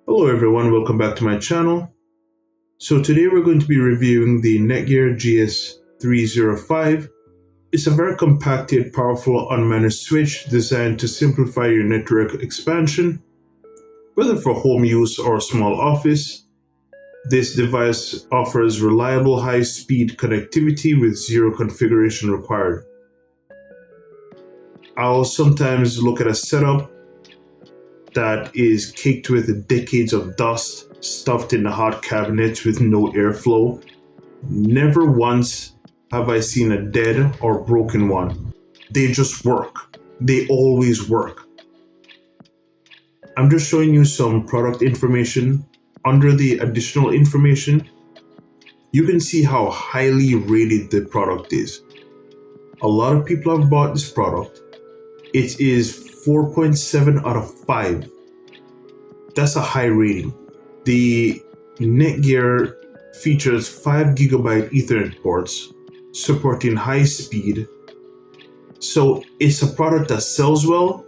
Hello everyone, welcome back to my channel. So today we're going to be reviewing the NETGEAR GS305. It's a very compacted, powerful unmanaged switch designed to simplify your network expansion. Whether for home use or small office, this device offers reliable high-speed connectivity with zero configuration required. I'll sometimes look at a setup that is caked with decades of dust, stuffed in the hot cabinets with no airflow. Never once have I seen a dead or broken one. They just work. They always work. I'm just showing you some product information. Under the additional information, you can see how highly rated the product is. A lot of people have bought this product. It is 4.7 out of 5. That's a high rating. The NETGEAR features 5 Gigabit Ethernet ports supporting high speed. So it's a product that sells well,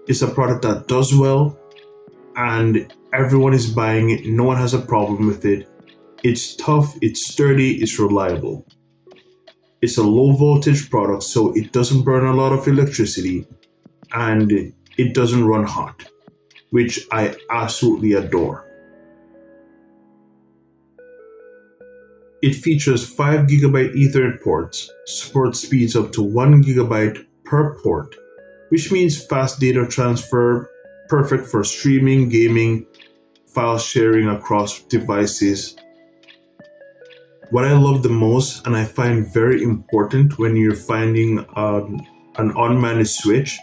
it's a product that does well, and everyone is buying it. No one has a problem with it. It's tough, it's sturdy, it's reliable. It's a low voltage product, so it doesn't burn a lot of electricity and it doesn't run hot, which I absolutely adore. It features 5 Gigabit Ethernet ports, supports speeds up to 1 Gigabit per port, which means fast data transfer, perfect for streaming, gaming, file sharing across devices. What I love the most, and I find very important when you're finding an unmanaged switch,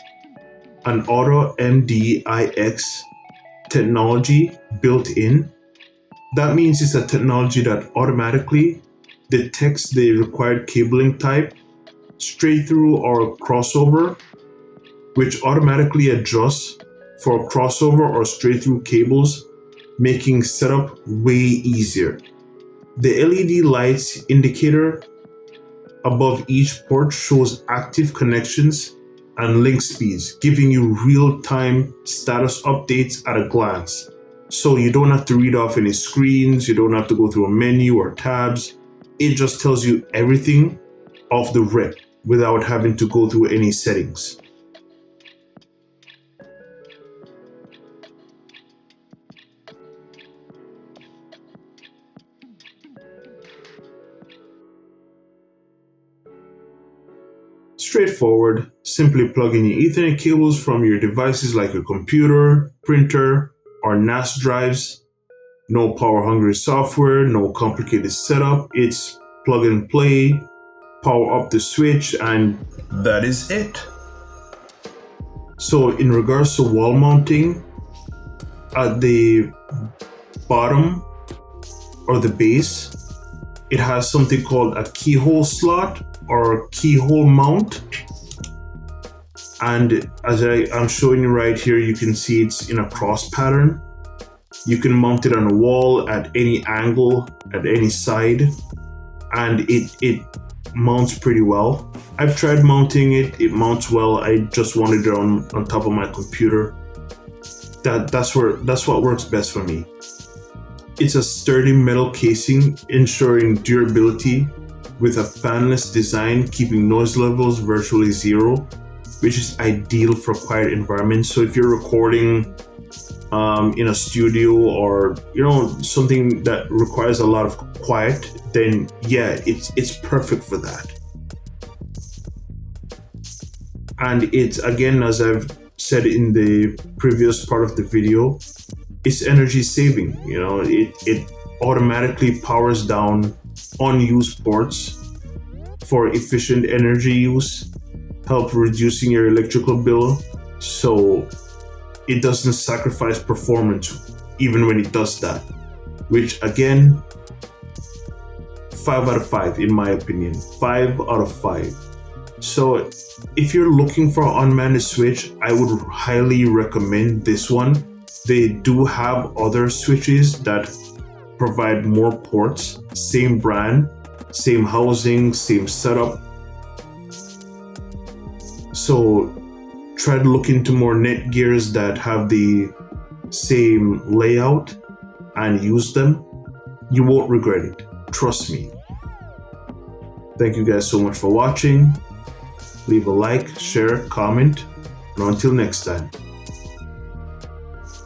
an auto MDIX technology built in. That means it's a technology that automatically detects the required cabling type, straight through or crossover, which automatically adjusts for crossover or straight through cables, making setup way easier. The LED lights indicator above each port shows active connections and link speeds, giving you real-time status updates at a glance. So you don't have to read off any screens, you don't have to go through a menu or tabs. It just tells you everything off the rip without having to go through any settings. Straightforward, simply plug in your Ethernet cables from your devices like your computer, printer, or NAS drives. No power-hungry software, no complicated setup. It's plug and play, power up the switch, and that is it. So in regards to wall mounting, at the bottom or the base, it has something called a keyhole slot or keyhole mount. And as I'm showing you right here, you can see it's in a cross pattern. You can mount it on a wall at any angle, at any side, and it mounts pretty well. I've tried mounting it, it mounts well. I just wanted it on top of my computer. That's what works best for me. It's a sturdy metal casing, ensuring durability with a fanless design, keeping noise levels virtually zero, which is ideal for quiet environments. So if you're recording in a studio or something that requires a lot of quiet, then yeah, it's perfect for that. And it's, again, as I've said in the previous part of the video, it's energy saving. It automatically powers down unused ports for efficient energy use, help reducing your electrical bill, so it doesn't sacrifice performance even when it does that, which again, 5 out of 5 in my opinion. 5 out of 5. So if you're looking for an unmanaged switch, I would highly recommend this one. They do have other switches that provide more ports, same brand, same housing, same setup. So try to look into more NETGEARs that have the same layout, and use them, you won't regret it. Trust me. Thank you guys so much for watching. Leave a like, share, comment, and until next time.